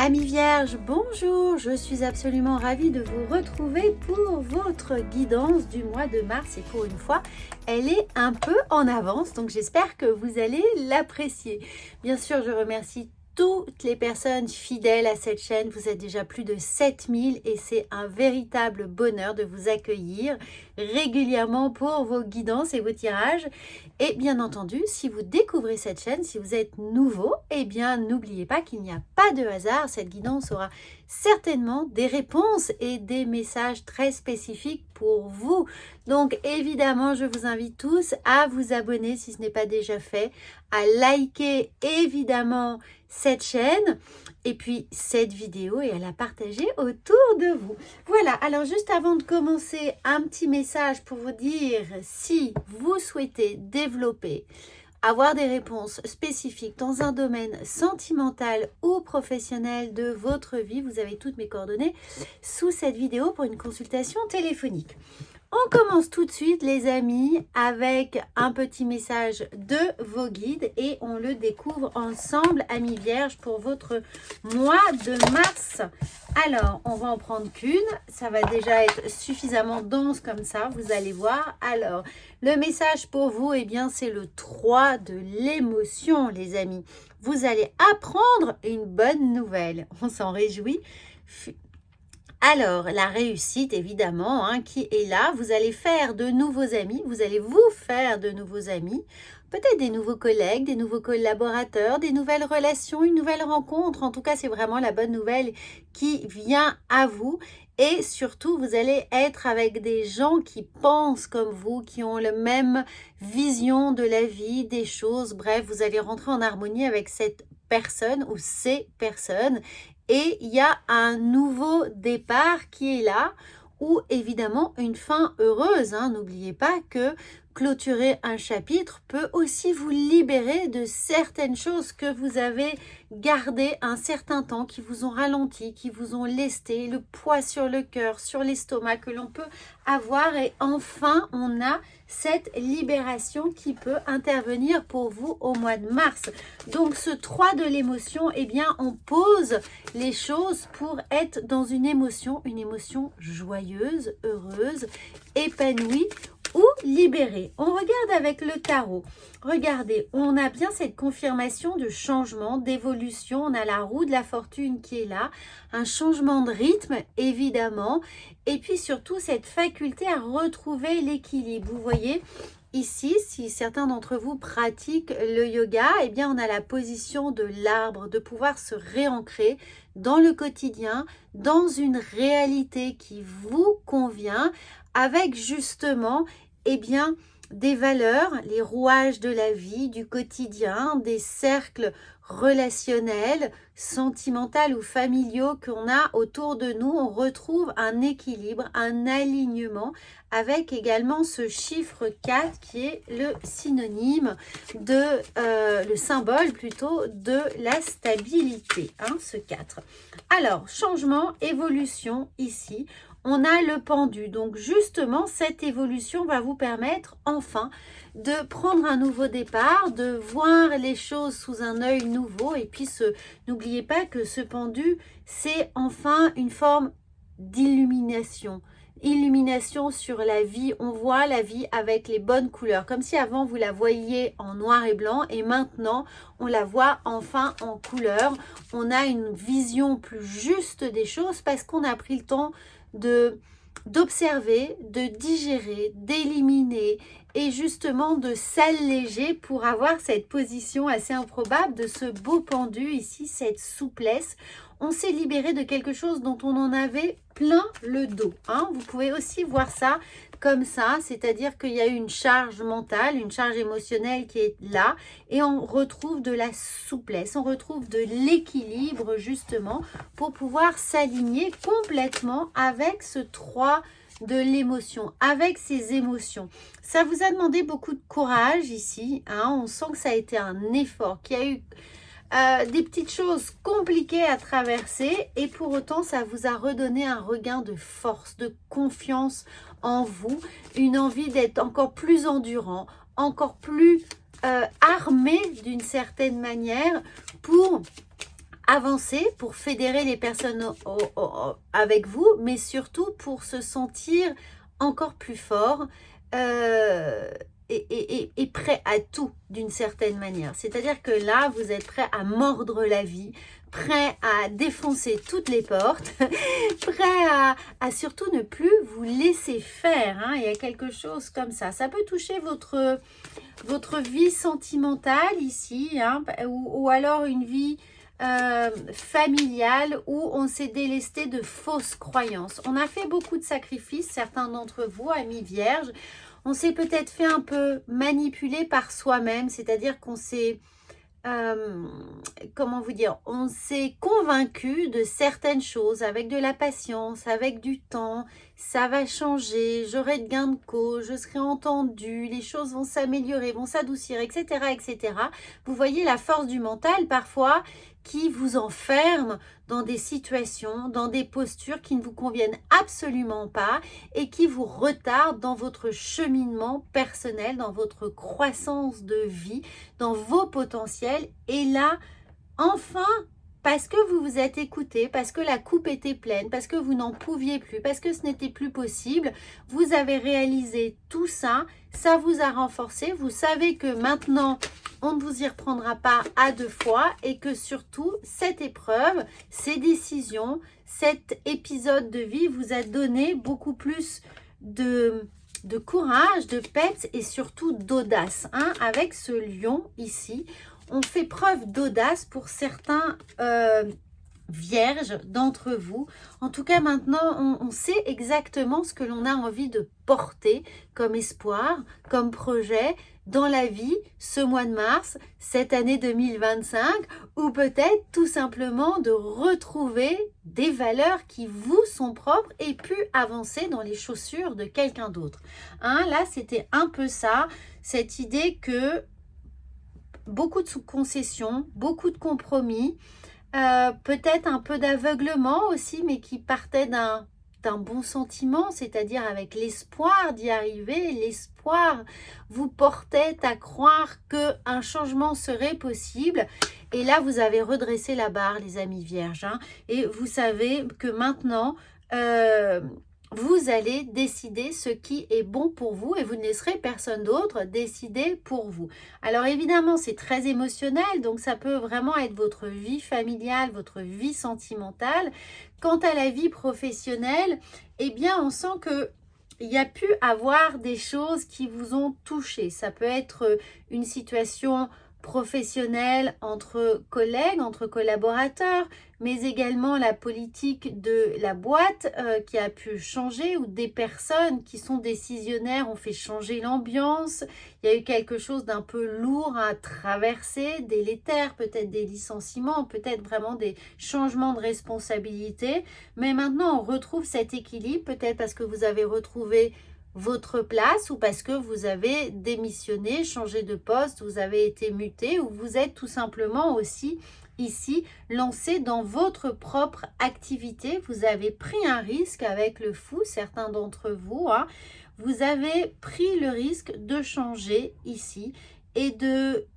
Amis vierges, bonjour, je suis absolument ravie de vous retrouver pour votre guidance du mois de mars et pour une fois, elle est un peu en avance, donc j'espère que vous allez l'apprécier. Bien sûr, je remercie toutes les personnes fidèles à cette chaîne, vous êtes déjà plus de 7000 et c'est un véritable bonheur de vous accueillir régulièrement pour vos guidances et vos tirages. Et bien entendu, si vous découvrez cette chaîne, si vous êtes nouveau, eh bien n'oubliez pas qu'il n'y a pas de hasard, cette guidance aura certainement des réponses et des messages très spécifiques pour vous. Donc évidemment, je vous invite tous à vous abonner si ce n'est pas déjà fait, à liker évidemment cette chaîne et puis cette vidéo et à la partager autour de vous. Voilà, alors juste avant de commencer, un petit message pour vous dire si vous souhaitez développer, avoir des réponses spécifiques dans un domaine sentimental ou professionnel de votre vie, vous avez toutes mes coordonnées sous cette vidéo pour une consultation téléphonique. On commence tout de suite les amis avec un petit message de vos guides et on le découvre ensemble amis vierges pour votre mois de mars. Alors on va en prendre qu'une, ça va déjà être suffisamment dense comme ça, vous allez voir. Alors le message pour vous, eh bien c'est le 3 de l'émotion les amis. Vous allez apprendre une bonne nouvelle, on s'en réjouit. Alors, la réussite, évidemment, qui est là. Vous allez faire de nouveaux amis, vous allez vous faire de nouveaux amis, peut-être des nouveaux collègues, des nouveaux collaborateurs, des nouvelles relations, une nouvelle rencontre. En tout cas, c'est vraiment la bonne nouvelle qui vient à vous. Et surtout, vous allez être avec des gens qui pensent comme vous, qui ont la même vision de la vie, des choses. Bref, vous allez rentrer en harmonie avec cette personne ou ces personnes. Et il y a un nouveau départ qui est là, ou évidemment une fin heureuse. N'oubliez pas que clôturer un chapitre peut aussi vous libérer de certaines choses que vous avez gardées un certain temps, qui vous ont ralenti, qui vous ont lesté, le poids sur le cœur, sur l'estomac que l'on peut avoir. Et enfin, on a cette libération qui peut intervenir pour vous au mois de mars. Donc ce 3 de l'émotion, eh bien on pose les choses pour être dans une émotion joyeuse, heureuse, épanouie ou libérée. On regarde avec le tarot. Regardez, on a bien cette confirmation de changement, d'évolution. On a la roue de la fortune qui est là, un changement de rythme évidemment, et puis surtout cette faculté à retrouver l'équilibre. Vous voyez ici, si certains d'entre vous pratiquent le yoga, eh bien on a la position de l'arbre, de pouvoir se réancrer dans le quotidien, dans une réalité qui vous convient, avec justement, eh bien, des valeurs, les rouages de la vie, du quotidien, des cercles relationnels, sentimentaux ou familiaux qu'on a autour de nous. On retrouve un équilibre, un alignement avec également ce chiffre 4 qui est le synonyme de, le symbole plutôt de la stabilité, ce 4. Alors, changement, évolution ici. On a le pendu, donc justement cette évolution va vous permettre enfin de prendre un nouveau départ, de voir les choses sous un œil nouveau et puis n'oubliez pas que ce pendu c'est enfin une forme d'illumination. Illumination sur la vie, on voit la vie avec les bonnes couleurs, comme si avant vous la voyiez en noir et blanc et maintenant on la voit enfin en couleur. On a une vision plus juste des choses parce qu'on a pris le temps d'observer, de digérer, d'éliminer et justement de s'alléger pour avoir cette position assez improbable de ce beau pendu ici, cette souplesse. On s'est libéré de quelque chose dont on en avait plein le dos. Vous pouvez aussi voir ça comme ça, c'est-à-dire qu'il y a eu une charge mentale, une charge émotionnelle qui est là et on retrouve de la souplesse, on retrouve de l'équilibre justement pour pouvoir s'aligner complètement avec ce 3 de l'émotion, avec ces émotions. Ça vous a demandé beaucoup de courage ici, on sent que ça a été un effort, qu'il y a eu des petites choses compliquées à traverser et pour autant ça vous a redonné un regain de force, de confiance en vous, une envie d'être encore plus endurant, encore plus armé d'une certaine manière pour avancer, pour fédérer les personnes avec vous, mais surtout pour se sentir encore plus fort et prêt à tout d'une certaine manière. C'est-à-dire que là, vous êtes prêt à mordre la vie, prêt à défoncer toutes les portes, prêt à surtout ne plus vous laisser faire. Hein. Il y a quelque chose comme ça. Ça peut toucher votre vie sentimentale ici, hein, ou alors une vie familiale où on s'est délesté de fausses croyances. On a fait beaucoup de sacrifices, certains d'entre vous, amis vierges. On s'est peut-être fait un peu manipuler par soi-même, c'est-à-dire qu'on s'est, comment vous dire, on s'est convaincu de certaines choses avec de la patience, avec du temps. Ça va changer, j'aurai de gain de cause, je serai entendue, les choses vont s'améliorer, vont s'adoucir, etc., etc. Vous voyez la force du mental parfois qui vous enferme dans des situations, dans des postures qui ne vous conviennent absolument pas et qui vous retardent dans votre cheminement personnel, dans votre croissance de vie, dans vos potentiels. Et là, enfin, parce que vous vous êtes écouté, parce que la coupe était pleine, parce que vous n'en pouviez plus, parce que ce n'était plus possible, vous avez réalisé tout ça, ça vous a renforcé, vous savez que maintenant, on ne vous y reprendra pas à deux fois et que surtout, cette épreuve, ces décisions, cet épisode de vie vous a donné beaucoup plus de courage, de peps et surtout d'audace. Hein, avec ce lion ici, on fait preuve d'audace pour certains vierges d'entre vous. En tout cas, maintenant, on sait exactement ce que l'on a envie de porter comme espoir, comme projet dans la vie ce mois de mars, cette année 2025, ou peut-être tout simplement de retrouver des valeurs qui vous sont propres et puis avancer dans les chaussures de quelqu'un d'autre. Hein, là, c'était un peu ça, cette idée que beaucoup de concessions, beaucoup de compromis, peut-être un peu d'aveuglement aussi, mais qui partait d'un bon sentiment, c'est-à-dire avec l'espoir d'y arriver. L'espoir vous portait à croire qu'un changement serait possible. Et là, vous avez redressé la barre, les amis vierges. Hein, et vous savez que maintenant, vous allez décider ce qui est bon pour vous et vous ne laisserez personne d'autre décider pour vous. Alors évidemment, c'est très émotionnel, donc ça peut vraiment être votre vie familiale, votre vie sentimentale. Quant à la vie professionnelle, eh bien, on sent que il y a pu avoir des choses qui vous ont touché. Ça peut être une situation professionnelle entre collègues, entre collaborateurs, mais également la politique de la boîte qui a pu changer ou des personnes qui sont décisionnaires ont fait changer l'ambiance. Il y a eu quelque chose d'un peu lourd à traverser, délétère, peut-être des licenciements, peut-être vraiment des changements de responsabilité. Mais maintenant, on retrouve cet équilibre, peut-être parce que vous avez retrouvé votre place ou parce que vous avez démissionné, changé de poste, vous avez été muté ou vous êtes tout simplement aussi ici lancé dans votre propre activité. Vous avez pris un risque avec le fou, certains d'entre vous. Hein, vous avez pris le risque de changer ici et de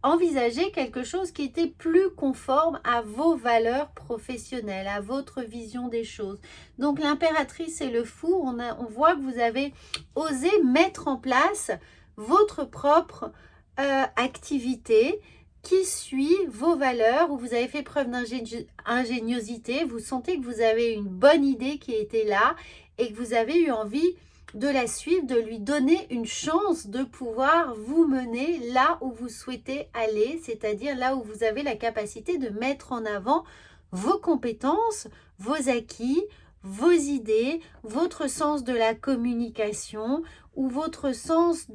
envisager quelque chose qui était plus conforme à vos valeurs professionnelles, à votre vision des choses. Donc l'impératrice et le fou, on voit que vous avez osé mettre en place votre propre activité qui suit vos valeurs, où vous avez fait preuve d'ingéniosité, vous sentez que vous avez une bonne idée qui était là et que vous avez eu envie de la suivre, de lui donner une chance de pouvoir vous mener là où vous souhaitez aller, c'est-à-dire là où vous avez la capacité de mettre en avant vos compétences, vos acquis, vos idées, votre sens de la communication ou votre sens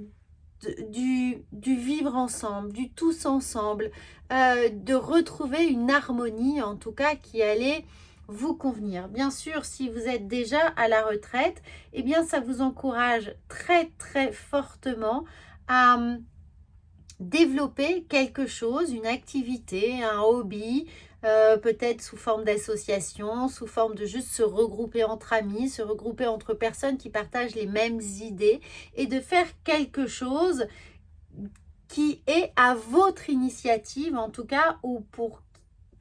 du vivre ensemble, du tous ensemble, de retrouver une harmonie en tout cas qui allait vous convenir. Bien sûr, si vous êtes déjà à la retraite, eh bien ça vous encourage très très fortement à développer quelque chose, une activité, un hobby, peut-être sous forme d'association, sous forme de juste se regrouper entre amis, se regrouper entre personnes qui partagent les mêmes idées et de faire quelque chose qui est à votre initiative en tout cas ou pour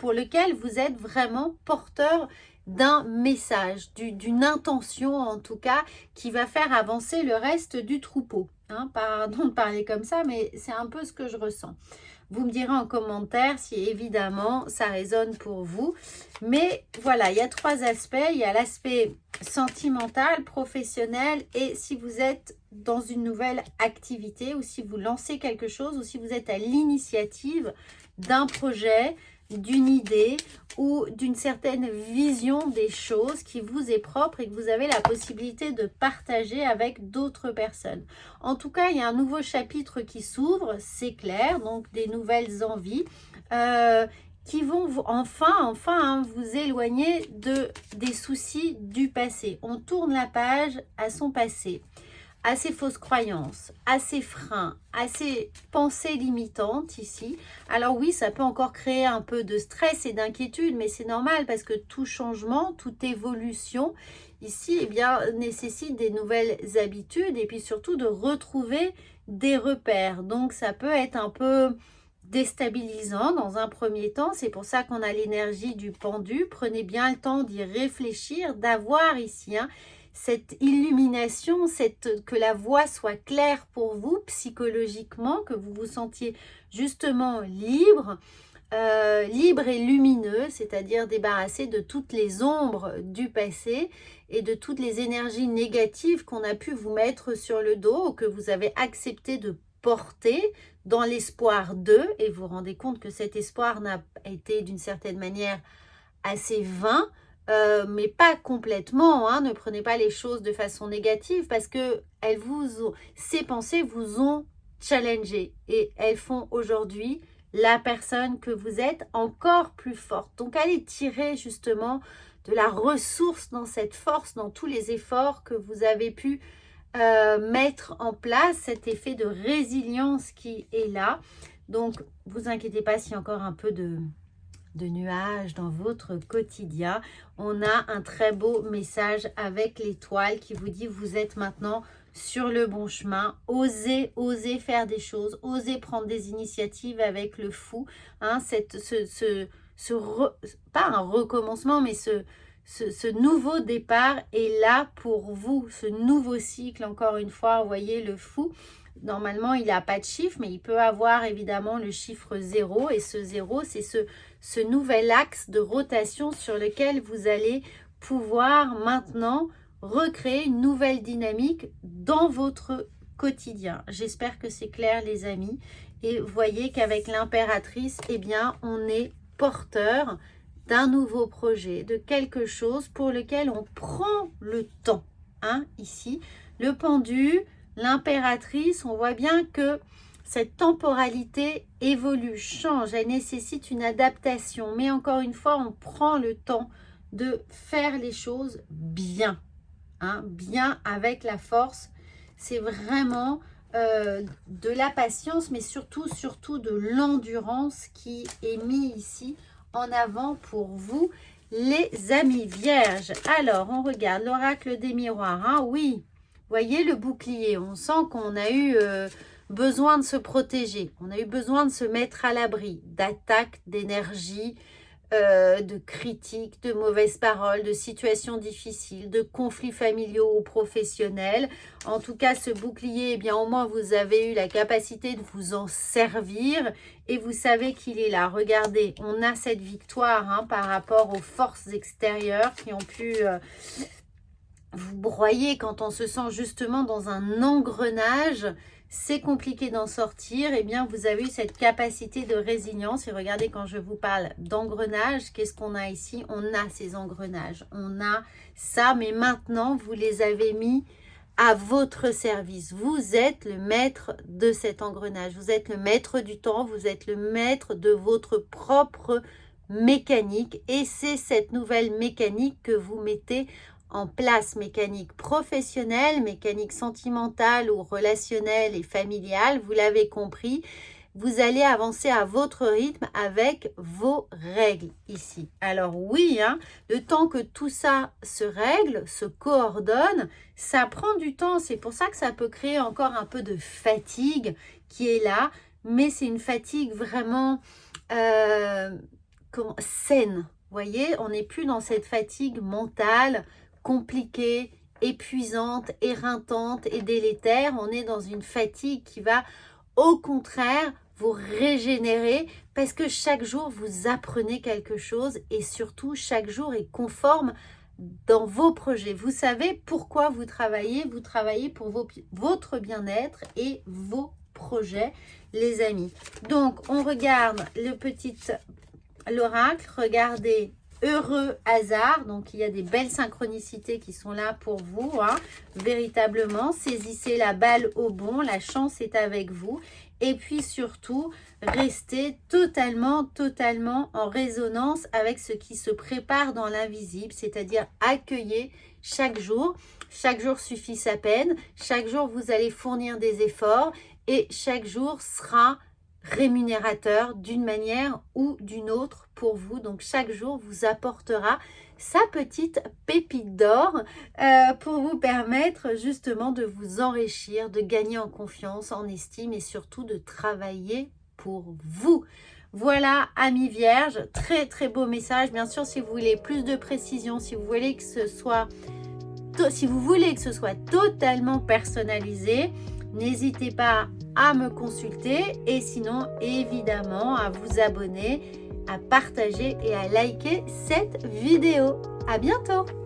pour lequel vous êtes vraiment porteur d'un message, d'une intention en tout cas, qui va faire avancer le reste du troupeau. Hein, pardon de parler comme ça, mais c'est un peu ce que je ressens. Vous me direz en commentaire si évidemment ça résonne pour vous. Mais voilà, il y a 3 aspects. Il y a l'aspect sentimental, professionnel et si vous êtes dans une nouvelle activité ou si vous lancez quelque chose ou si vous êtes à l'initiative d'un projet, d'une idée ou d'une certaine vision des choses qui vous est propre et que vous avez la possibilité de partager avec d'autres personnes. En tout cas, il y a un nouveau chapitre qui s'ouvre, c'est clair, donc des nouvelles envies qui vont enfin vous éloigner des soucis du passé. On tourne la page à son passé, à ses fausses croyances, à ses freins, à ses pensées limitantes ici. Alors oui, ça peut encore créer un peu de stress et d'inquiétude, mais c'est normal parce que tout changement, toute évolution ici, eh bien, nécessite des nouvelles habitudes et puis surtout de retrouver des repères. Donc ça peut être un peu déstabilisant dans un premier temps. C'est pour ça qu'on a l'énergie du pendu. Prenez bien le temps d'y réfléchir, d'avoir ici cette illumination, que la voie soit claire pour vous psychologiquement, que vous vous sentiez justement libre, libre et lumineux, c'est-à-dire débarrassé de toutes les ombres du passé et de toutes les énergies négatives qu'on a pu vous mettre sur le dos ou que vous avez accepté de porter dans l'espoir d'eux. Et vous vous rendez compte que cet espoir n'a été d'une certaine manière assez vain. Mais pas complètement, hein. Ne prenez pas les choses de façon négative parce que ces pensées vous ont challengé et elles font aujourd'hui la personne que vous êtes encore plus forte. Donc allez tirer justement de la ressource dans cette force, dans tous les efforts que vous avez pu mettre en place, cet effet de résilience qui est là. Donc vous inquiétez pas s'il y a encore un peu de nuages dans votre quotidien. On a un très beau message avec l'étoile qui vous dit vous êtes maintenant sur le bon chemin. Osez faire des choses, osez prendre des initiatives avec le fou. Hein, pas un recommencement, mais ce nouveau départ est là pour vous. Ce nouveau cycle, encore une fois, vous voyez le fou. Normalement, il n'a pas de chiffre, mais il peut avoir évidemment le chiffre 0. Et ce 0, c'est ce nouvel axe de rotation sur lequel vous allez pouvoir maintenant recréer une nouvelle dynamique dans votre quotidien. J'espère que c'est clair, les amis. Et voyez qu'avec l'impératrice, eh bien, on est porteur d'un nouveau projet, de quelque chose pour lequel on prend le temps. Hein, ici, le pendu, l'impératrice, on voit bien que cette temporalité évolue, change, elle nécessite une adaptation. Mais encore une fois, on prend le temps de faire les choses bien. Hein, bien avec la force. C'est vraiment de la patience, mais surtout de l'endurance qui est mis ici en avant pour vous, les amis vierges. Alors, on regarde l'oracle des miroirs. Hein, oui, voyez le bouclier. On sent qu'on a eu besoin de se protéger. On a eu besoin de se mettre à l'abri d'attaques, d'énergie, de critiques, de mauvaises paroles, de situations difficiles, de conflits familiaux ou professionnels. En tout cas, ce bouclier, eh bien, au moins, vous avez eu la capacité de vous en servir et vous savez qu'il est là. Regardez, on a cette victoire hein, par rapport aux forces extérieures qui ont pu vous broyer quand on se sent justement dans un engrenage. C'est compliqué d'en sortir, eh bien vous avez eu cette capacité de résilience. Et regardez, quand je vous parle d'engrenage, qu'est-ce qu'on a ici? On a ces engrenages, on a ça, mais maintenant vous les avez mis à votre service. Vous êtes le maître de cet engrenage, vous êtes le maître du temps, vous êtes le maître de votre propre mécanique. Et c'est cette nouvelle mécanique que vous mettez en place, mécanique professionnelle, mécanique sentimentale ou relationnelle et familiale, vous l'avez compris, vous allez avancer à votre rythme avec vos règles ici. Alors oui, hein, le temps que tout ça se règle, se coordonne, ça prend du temps. C'est pour ça que ça peut créer encore un peu de fatigue qui est là, mais c'est une fatigue vraiment saine. Vous voyez, on n'est plus dans cette fatigue mentale compliquée, épuisante, éreintante et délétère. On est dans une fatigue qui va au contraire vous régénérer parce que chaque jour vous apprenez quelque chose et surtout chaque jour est conforme dans vos projets. Vous savez pourquoi vous travaillez pour votre bien-être et vos projets, les amis. Donc on regarde l'oracle, regardez heureux hasard, donc il y a des belles synchronicités qui sont là pour vous, hein. Véritablement, saisissez la balle au bon, la chance est avec vous, et puis surtout, restez totalement en résonance avec ce qui se prépare dans l'invisible, c'est-à-dire accueillez chaque jour suffit sa peine, chaque jour vous allez fournir des efforts, et chaque jour sera rémunérateur d'une manière ou d'une autre pour vous. Donc chaque jour vous apportera sa petite pépite d'or pour vous permettre justement de vous enrichir, de gagner en confiance, en estime et surtout de travailler pour vous. Voilà, amis vierges, très beau message. Bien sûr, si vous voulez plus de précision, si vous voulez que ce soit totalement personnalisé, n'hésitez pas à me consulter et sinon évidemment à vous abonner, à partager et à liker cette vidéo. À bientôt!